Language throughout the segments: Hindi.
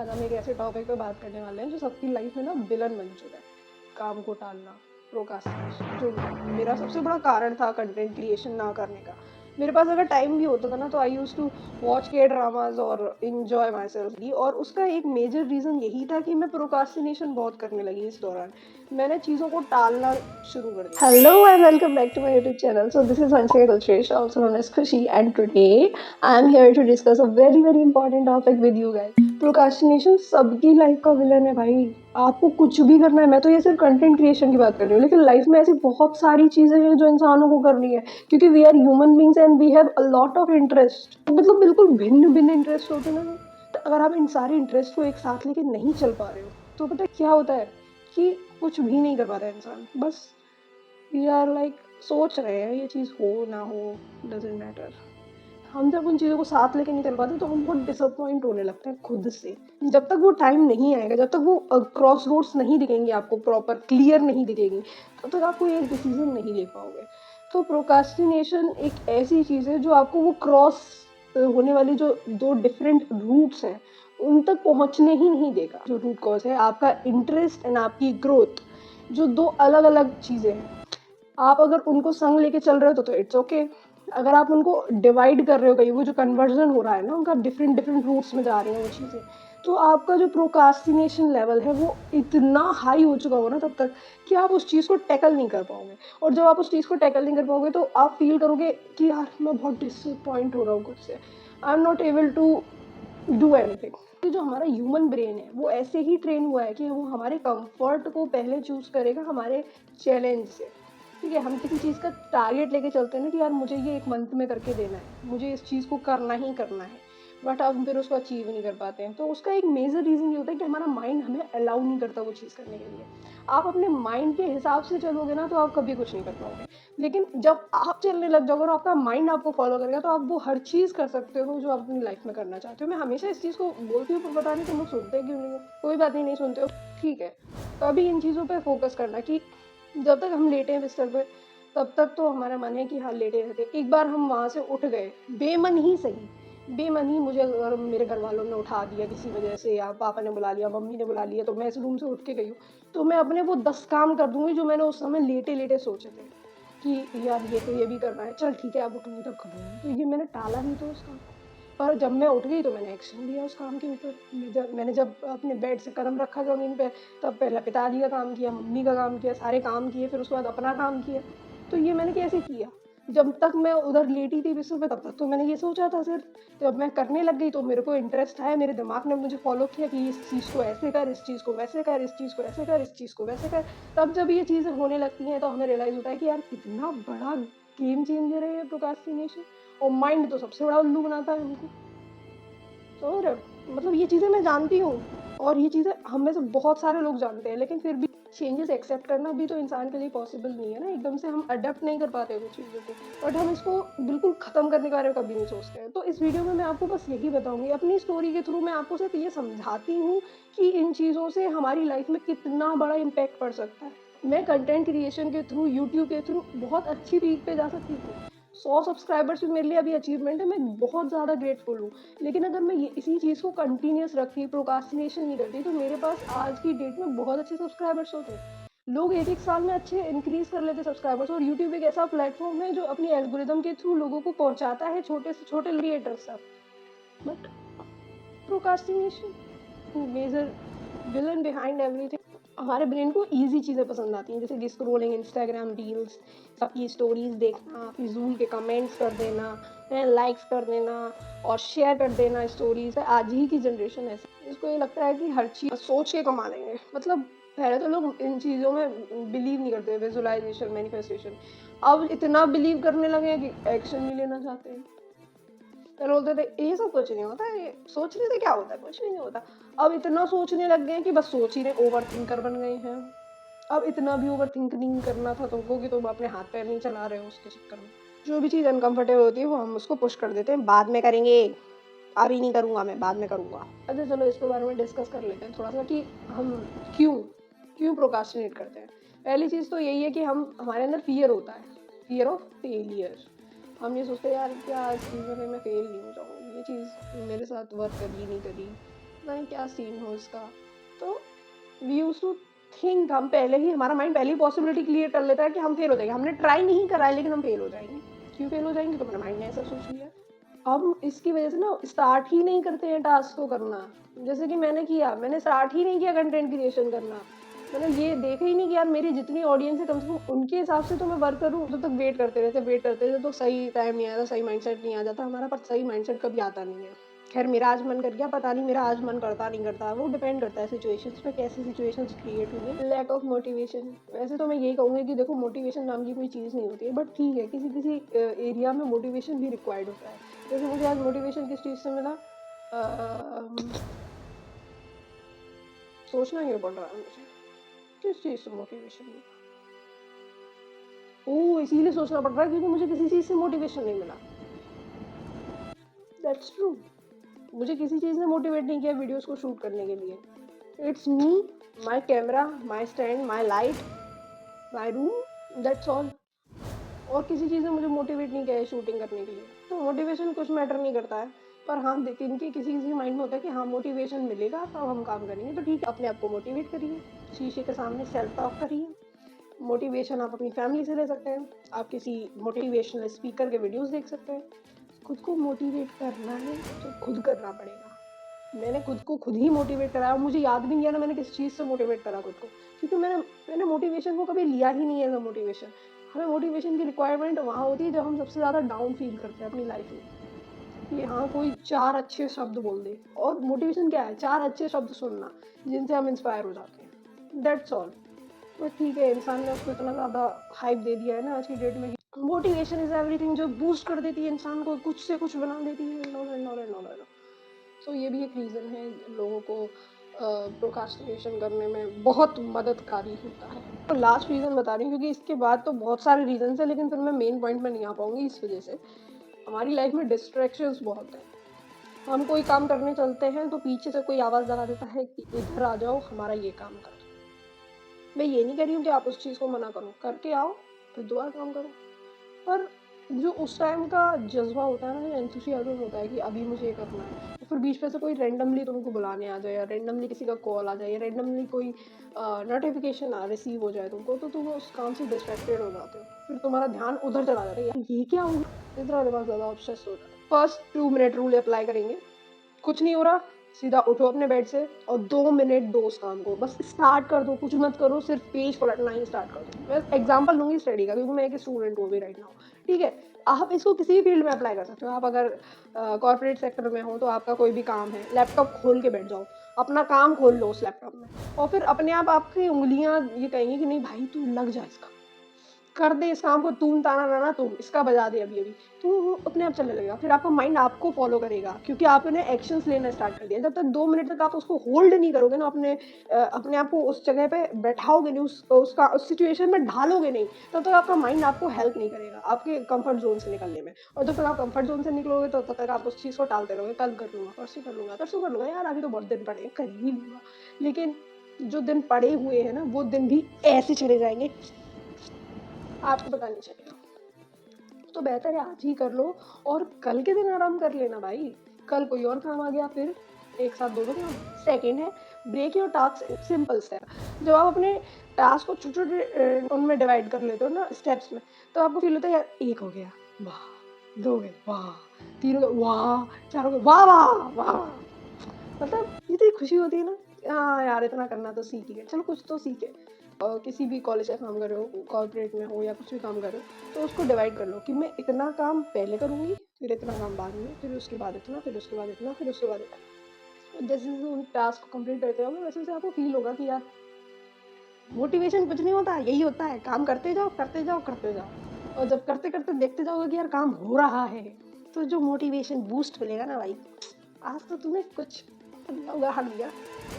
आज हम एक ऐसे टॉपिक पे बात करने वाले हैं जो सबकी लाइफ में ना विलन बन चुका है। काम को टालना, प्रोक्रास्टिनेशन, जो मेरा सबसे बड़ा कारण था कंटेंट क्रिएशन ना करने का। मेरे पास अगर टाइम भी होता था ना तो आई यूज्ड टू वॉच के ड्रामास और एंजॉय माई सेल्फ, और उसका एक मेजर रीज़न यही था कि मैं प्रोक्रास्टिनेशन बहुत करने लगी इस दौरान। मैंने चीज़ों को टालना शुरू कर दिया। Hello and welcome back to my YouTube channel. So this is Anshika Kulshreshtha, also known as Khushi, and today I am here to discuss a very very important topic with you guys. Procrastination सबकी लाइफ का विलन है भाई। आपको कुछ भी करना है, मैं तो ये सिर्फ कंटेंट क्रिएशन की बात कर रही हूँ, लेकिन लाइफ में ऐसी बहुत सारी चीजें हैं जो इंसानों को करनी है, क्योंकि we are human beings and we have a lot of interest. मतलब बिल्कुल भिन्न भिन्न इंटरेस्ट होते हैं ना। तो अगर आप इन सारे इंटरेस्ट को एक साथ लेके नहीं चल पा रहे हो तो पता है क्या होता है कि कुछ भी नहीं कर पा रहा है इंसान। बस वी आर लाइक सोच रहे हैं ये चीज़ हो ना हो, डजेंट मैटर। हम जब उन चीज़ों को साथ लेके नहीं चल पाते तो हम बहुत डिसअपॉइंट होने लगते हैं खुद से। जब तक वो टाइम नहीं आएगा, जब तक वो क्रॉस रोड्स नहीं दिखेंगे आपको, प्रॉपर क्लियर नहीं दिखेगी, तब तक आप कोई एक डिसीजन नहीं ले पाओगे। तो प्रोक्रास्टिनेशन एक ऐसी चीज़ है जो आपको वो क्रॉस होने वाली जो दो डिफरेंट रूट्स हैं उन तक पहुंचने ही नहीं देगा। जो रूट कॉज है आपका इंटरेस्ट एंड आपकी ग्रोथ, जो दो अलग अलग चीज़ें हैं, आप अगर उनको संग लेके चल रहे हो तो इट्स ओके। अगर आप उनको डिवाइड कर रहे हो, कहीं वो जो कन्वर्जन हो रहा है ना, उनका डिफरेंट डिफरेंट रूट्स में जा रही हैं वो चीज़ें, तो आपका जो प्रोक्रास्टिनेशन लेवल है वो इतना हाई हो चुका होगा ना तब तक कि आप उस चीज़ को टैकल नहीं कर पाओगे। और जब आप उस चीज़ को टैकल नहीं कर पाओगे तो आप फील करोगे कि यार मैं बहुत डिसअपॉइंट हो रहा हूँ खुद से, I am not able to do anything. जो हमारा ह्यूमन ब्रेन है वो ऐसे ही ट्रेन हुआ है कि वो हमारे कंफर्ट को पहले चूज करेगा हमारे चैलेंज से। ठीक है, हम किसी चीज़ का टारगेट लेके चलते हैं ना कि यार मुझे ये एक मंथ में करके देना है, मुझे इस चीज़ को करना ही करना है, बट हम फिर उसको अचीव नहीं कर पाते हैं। तो उसका एक मेजर रीज़न ये होता है कि हमारा माइंड हमें अलाउ नहीं करता वो चीज़ करने के लिए। आप अपने माइंड के हिसाब से चलोगे ना तो आप कभी कुछ नहीं कर पाओगे, लेकिन जब आप चलने लग जाओगे और आपका माइंड आपको फॉलो करेगा तो आप वो हर चीज़ कर सकते हो जो आप अपनी लाइफ में करना चाहते हो। मैं हमेशा इस चीज़ को बोलती हूँ, पर पता नहीं तुम लोग सुनते क्यों नहीं हो। कोई बात नहीं, नहीं सुनते हो, ठीक है। तो अभी इन चीज़ों पर फोकस करना कि जब तक हम लेटे हैं बिस्तर पे तब तक तो हमारा मन है कि हाँ लेटे रहते। एक बार हम वहाँ से उठ गए, बेमन ही सही, बेमन ही, मुझे अगर मेरे घर वालों ने उठा दिया किसी वजह से, या पापा ने बुला लिया, मम्मी ने बुला लिया, तो मैं इस रूम से उठ के गई हूँ, तो मैं अपने वो 10 काम कर दूंगी जो मैंने उस समय लेटे लेटे सोचे थे कि यार ये तो ये भी करना है, चल ठीक है अब उठूंगी तब करूँगी। तो ये मैंने टाला ही तो उस काम को। पर जब मैं उठ गई तो मैंने एक्शन लिया उस काम के ऊपर। मैंने जब अपने बेड से कदम रखा ज़मीन पे, तब पहले पिताजी का काम किया, मम्मी का काम किया, सारे काम किए, फिर उसके बाद अपना काम किया। तो ये मैंने कैसे किया? जब तक मैं उधर लेटी थी बिस्तर पे तब तक तो मैंने ये सोचा था सिर्फ। जब मैं करने लग गई तो मेरे को इंटरेस्ट आया, मेरे दिमाग ने मुझे फॉलो किया कि इस चीज़ को ऐसे कर, इस चीज़ को वैसे कर, इस चीज़ को ऐसे कर, इस चीज़ को वैसे कर। तब जब ये चीज़ें होने लगती हैं तो हमें रियलाइज़ होता है कि यार कितना बड़ा गेम चेंजर है ये प्रोक्रास्टिनेशन, और माइंड तो सबसे बड़ा उल्लू बनाता है हमको। समझ रहे हो? मतलब ये चीज़ें मैं जानती हूँ और ये चीज़ें हम में से बहुत सारे लोग जानते हैं, लेकिन फिर भी चेंजेस एक्सेप्ट करना भी तो इंसान के लिए पॉसिबल नहीं है ना। एकदम से हम अडेप्ट नहीं कर पाते कुछ चीज़ों को, बट हम इसको बिल्कुल ख़त्म करने के बारे में कभी नहीं सोचते हैं। तो इस वीडियो में मैं आपको बस यही बताऊंगी, अपनी स्टोरी के थ्रू मैं आपको सिर्फ ये समझाती हूँ कि इन चीज़ों से हमारी लाइफ में कितना बड़ा इम्पैक्ट पड़ सकता है। मैं कंटेंट क्रिएशन के थ्रू, यूट्यूब के थ्रू बहुत अच्छी पीक पे जा सकती थी। 100 सब्सक्राइबर्स भी मेरे लिए अभी अचीवमेंट है, मैं बहुत ज़्यादा ग्रेटफुल हूँ। लेकिन अगर मैं इसी चीज़ को कंटिन्यूस रखती, प्रोक्रास्टिनेशन नहीं करती, तो मेरे पास आज की डेट में बहुत अच्छे सब्सक्राइबर्स होते। लोग एक एक साल में अच्छे इंक्रीज कर लेते सब्सक्राइबर्स, और यूट्यूब एक ऐसा प्लेटफॉर्म है जो अपनी एल्गोरिदम के थ्रू लोगों को पहुंचाता है छोटे से छोटे क्रिएटर्स तक। But procrastination major villain behind everything. हमारे ब्रेन को इजी चीज़ें पसंद आती हैं, जैसे कि स्क्रोलिंग, इंस्टाग्राम रील्स, सबकी स्टोरीज देखना, फिजूल के कमेंट्स कर देना, लाइक्स कर देना और शेयर कर देना स्टोरीज। आज ही की जनरेशन ऐसी, इसको ये लगता है कि हर चीज़ सोच के कमा लेंगे। मतलब पहले तो लोग इन चीज़ों में बिलीव नहीं करते, विजुअलाइजेशन, मैनिफेस्टेशन। अब इतना बिलीव करने लगे हैं कि एक्शन नहीं लेना चाहते हैं। पहले बोलते थे ये सब कुछ नहीं होता है, ये सोचने से क्या होता है, कुछ भी नहीं होता। अब इतना सोचने लग गए हैं कि बस सोच ही रहे, ओवर थिंकर बन गए हैं। अब इतना भी ओवर थिंक नहीं करना था तुमको कि तुम अपने हाथ पैर नहीं चला रहे हो उसके चक्कर में। जो भी चीज़ अनकंफर्टेबल होती है वो हम उसको पुश कर देते हैं, बाद में करेंगे, अभी नहीं करूँगा, मैं बाद में करूँगा। अच्छा चलो इसके बारे में डिस्कस कर लेते हैं थोड़ा सा कि हम क्यों क्यों प्रोक्रास्टिनेट करते हैं। पहली चीज़ तो यही है कि हम हमारे अंदर फियर होता है, फियर ऑफ फेलियर। हम ये सोचते हैं यार क्या इस चीज़ में कहीं मैं फेल नहीं हो जाऊँ, ये चीज़ मेरे साथ वर्क करी नहीं करी, पता नहीं क्या सीन हो इसका। तो वी यूज्ड टू थिंक, हम पहले ही, हमारा माइंड पहले ही पॉसिबिलिटी क्लियर कर लेता है कि हम फेल हो जाएंगे। हमने ट्राई नहीं करा है लेकिन हम फेल हो जाएंगे। क्यों फेल हो जाएंगे? तो मेरा माइंड ने ऐसा सोच लिया। हम इसकी वजह से ना स्टार्ट ही नहीं करते हैं टास्क को करना। जैसे कि मैंने किया, मैंने स्टार्ट ही नहीं किया कंटेंट क्रिएशन करना। मैंने ये देखा ही नहीं कि यार मेरी जितनी ऑडियंस है कम से कम उनके हिसाब से तो मैं वर्क करूँ। जब तक वेट करते रहते तो सही टाइम नहीं आता, सही माइंडसेट नहीं आ जाता हमारा। पर सही माइंडसेट कभी आता नहीं है। खैर मेरा आज मन कर गया, पता नहीं मेरा आज मन करता नहीं करता, वो डिपेंड करता है सिचुएशंस पे, कैसी सिचुएशंस क्रिएट हुई है। लैक ऑफ मोटिवेशन, वैसे तो मैं यही कहूँगी कि देखो मोटिवेशन नाम की कोई चीज़ नहीं होती है, बट ठीक है किसी किसी एरिया में मोटिवेशन भी रिक्वायर्ड होता है। जैसे मुझे आज मोटिवेशन किस चीज़ से मिला, सोचना क्यों पड़ रहा है मुझे किस चीज़ से मोटिवेशन मिला। ओह, इसीलिए सोचना पड़ रहा है क्योंकि मुझे किसी चीज़ से मोटिवेशन नहीं मिला। That's true. मुझे किसी चीज़ ने मोटिवेट नहीं किया वीडियोस को शूट करने के लिए। It's me, my camera, my stand, my light, my room, that's all. और किसी चीज़ ने मुझे मोटिवेट नहीं किया है शूटिंग करने के लिए। तो मोटिवेशन कुछ मैटर नहीं करता है। पर हाँ, इनके किसी किसी माइंड में होता है कि हाँ मोटिवेशन मिलेगा तब हम काम करेंगे। तो ठीक है, अपने आप को मोटिवेट करिए, शीशे के सामने सेल्फ टॉक करिए। मोटिवेशन आप अपनी फैमिली से ले सकते हैं, आप किसी मोटिवेशनल स्पीकर के वीडियोस देख सकते हैं। खुद को मोटिवेट करना है तो खुद करना पड़ेगा। मैंने खुद को खुद ही मोटिवेट कराया और मुझे याद भी नहीं है ना मैंने किस चीज़ से मोटिवेट करा खुद को, क्योंकि मैंने मोटिवेशन को कभी लिया ही नहीं है एज अ मोटिवेशन। हमें मोटिवेशन की रिक्वायरमेंट वहाँ होती है जब हम सबसे ज़्यादा डाउन फील करते हैं अपनी लाइफ में, कि हाँ कोई चार अच्छे शब्द बोल दे। और मोटिवेशन क्या है? चार अच्छे शब्द सुनना जिनसे हम इंस्पायर हो जाते हैं, दैट्स ऑल। बट ठीक है, इंसान ने उसको इतना ज़्यादा हाइप दे दिया है ना आज की डेट में, मोटिवेशन इज एवरीथिंग, जो बूस्ट कर देती है इंसान को, कुछ से कुछ बना देती है। तो ये भी एक रीज़न है लोगों को प्रोक्रास्टिनेशन करने में बहुत मददगारी होता है। और लास्ट रीज़न बता रही हूँ क्योंकि इसके बाद तो बहुत सारे रीजंस हैं, लेकिन फिर मैं मेन पॉइंट में नहीं आ पाऊंगी इस वजह से। हमारी लाइफ में डिस्ट्रैक्शंस बहुत हैं। हम कोई काम करने चलते हैं तो पीछे से कोई आवाज़ लगा देता है कि इधर आ जाओ, हमारा ये काम करो। मैं ये नहीं कह रही हूँ कि आप उस चीज़ को मना करो, करके आओ फिर दोबारा काम करो। पर जो उस टाइम का जज्बा होता है ना, जो एंथुसियाज्म होता है कि अभी मुझे ये करना है, तो फिर बीच में से कोई रैंडमली तुमको बुलाने आ जाए, या रैंडमली किसी का कॉल आ जाए, या रैंडमली कोई नोटिफिकेशन रिसीव हो जाए तुमको, तो तुम उस काम से डिस्ट्रैक्टेड हो जाते हो। फिर तुम्हारा ध्यान उधर चला जाता है, यार ये क्या हो गया, इतना दिमाग ज़्यादा ऑब्सेस हो जाता है। फर्स्ट 2 मिनट रूल अप्लाई करेंगे। कुछ नहीं हो रहा, सीधा उठो अपने बेड से और 2 मिनट दो उस काम को, बस स्टार्ट कर दो। कुछ मत करो, सिर्फ पेज पलटना ही स्टार्ट कर दो। मैं एग्जांपल लूंगी स्टडी का क्योंकि मैं एक स्टूडेंट हूँ अभी राइट नाउ। ठीक है, आप इसको किसी भी फील्ड में अप्लाई कर सकते हो। आप अगर कॉर्पोरेट सेक्टर में हो तो आपका कोई भी काम है, लैपटॉप खोल के बैठ जाओ, अपना काम खोल लो उस लैपटॉप में, और फिर अपने आप आपकी उंगलियां ये कहेंगी कि नहीं भाई तू लग जा इसका, कर दे इस काम को, तूम ताना ना तुम इसका बजा दे अभी अभी, तो वो अपने आप चलने लगेगा। फिर आपका माइंड आपको फॉलो करेगा क्योंकि आपने एक्शंस लेना स्टार्ट कर दिया। जब तक 2 मिनट तक आप उसको होल्ड नहीं करोगे ना, अपने आप को उस जगह पे बैठाओगे नहीं, उस सिचुएशन में ढालोगे नहीं, तब तक आपका माइंड आपको हेल्प नहीं करेगा आपके कंफर्ट जोन से निकलने में। और जब तक आप कंफर्ट जोन से निकलोगे तो तब तक आप उस चीज़ को टालते रहोगे, कल कर लूंगा, परसों कर लूंगा, परसों कर लूंगा, यार अभी तो बहुत दिन पड़े कर ही लूंगा। लेकिन जो दिन पड़े हुए हैं ना वो दिन भी ऐसे चले जाएंगे, आपको पता नहीं चलेगा। तो बेहतर है आज ही कर लो और कल के दिन आराम कर लेना भाई। कल कोई और काम आ गया फिर एक साथ दो काम। सेकेंड है, break your task simple step. जब आप अपने टास्क को छोटे छोटे उनमें डिवाइड कर लेते हो ना स्टेप्स में, तो आपको फील होता है यार एक हो गया, वाह, दो हो गए, वाह, तीन हो गए, वाह, चार हो गए, वाह वाह वाह। मतलब इतनी खुशी होती है ना, हाँ यार इतना करना तो सीख ही गए, चलो कुछ तो सीखे। किसी भी कॉलेज का काम कर रहे हो, कॉर्पोरेट में हो या कुछ भी काम कर रहे हो, तो उसको डिवाइड कर लो कि मैं इतना काम पहले करूँगी, फिर इतना काम बाद में, फिर उसके बाद इतना, फिर उसके बाद इतना, फिर उसके बाद इतना। जैसे जैसे उन टास्क को कंप्लीट करते हो वैसे वैसे आपको फील होगा कि यार मोटिवेशन कुछ नहीं होता, यही होता है काम करते जाओ करते जाओ करते जाओ। और जब करते करते देखते जाओगे कि यार काम हो रहा है, तो जो मोटिवेशन बूस्ट मिलेगा ना भाई, आज तो तुम्हें कुछ हट गया।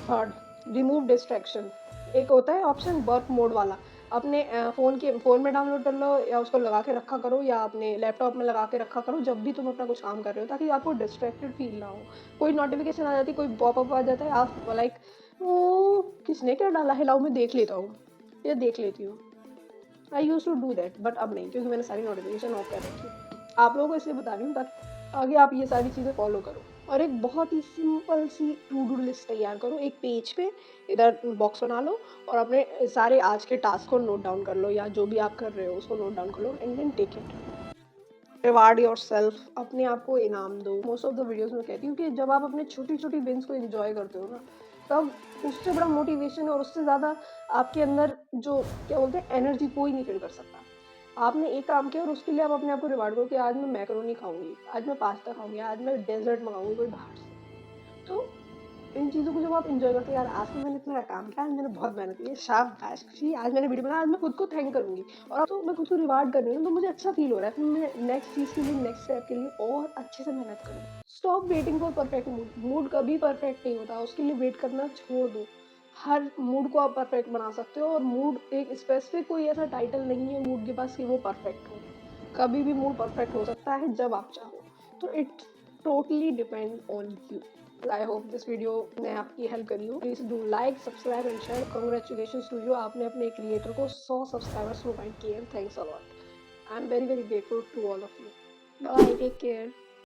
Third, remove distraction. एक होता है ऑप्शन वर्क मोड वाला, अपने फ़ोन में डाउनलोड कर लो या उसको लगा के रखा करो या अपने लैपटॉप में लगा के रखा करो जब भी तुम अपना कुछ काम कर रहे हो, ताकि आपको डिस्ट्रैक्टेड फील ना हो। कोई नोटिफिकेशन आ जाती, कोई पॉपअप आ जाता है, आप लाइक ओ किसने क्या डाला है, लाओ मैं देख लेता हूँ या देख लेती हूँ। I use to do that, but अब नहीं क्योंकि मैंने सारी नोटिफिकेशन ऑफ कर रखी है। आप लोगों को इसलिए बता रही हूँ ताकि आगे आप ये सारी चीज़ें फॉलो करो। और एक बहुत ही सिंपल सी टू डू लिस्ट तैयार करो एक पेज पे, इधर बॉक्स बना लो और अपने सारे आज के टास्क को नोट डाउन कर लो या जो भी आप कर रहे हो उसको नोट डाउन कर लो and then take it. Reward yourself, अपने आप को इनाम दो। मोस्ट ऑफ द वीडियोस में कहती हूँ कि जब आप अपने छोटी-छोटी विन्स को एन्जॉय करते हो ना, तब उससे बड़ा मोटिवेशन और उससे ज़्यादा आपके अंदर जो क्या बोलते हैं एनर्जी कोई नहीं फ़ील कर सकता। आपने एक काम किया और उसके लिए आप अपने आप को रिवार्ड करो कि आज मैं मैकरोनी खाऊँगी, आज मैं पास्ता खाऊँगी, आज मैं डेज़र्ट मँगाऊँगी कोई बाहर से। तो इन चीज़ों को जब आप एन्जॉय करते हो, यार आज तो मैंने इतना काम किया, आज मैंने बहुत मेहनत की है, शाबाश! छी, आज मैंने वीडियो बनाया, आज मैं खुद को थैंक करूँगी और अब तो मैं खुद को रिवार्ड कर रही हूँ, तो मुझे अच्छा फ़ील हो रहा है, फिर मैं नेक्स्ट चीज़ के लिए, नेक्स्ट स्टेप के लिए और अच्छे से मेहनत करूँ। Stop waiting for perfect mood, mood कभी परफेक्ट नहीं होता, उसके लिए वेट करना छोड़ दो। हर मूड को आप परफेक्ट बना सकते हो और मूड एक स्पेसिफिक कोई ऐसा टाइटल नहीं है मूड के पास कि वो परफेक्ट हो। कभी भी मूड परफेक्ट हो सकता है जब आप चाहो। तो it totally depend on you. I hope this video ने आपकी हेल्प करी हो। Please do like, subscribe and share. Congratulations to you, आपने अपने क्रिएटर को 100 सब्सक्राइबर्स प्रोवाइड किए हैं। Thanks a lot. I am very very grateful to all of you. Bye, take care.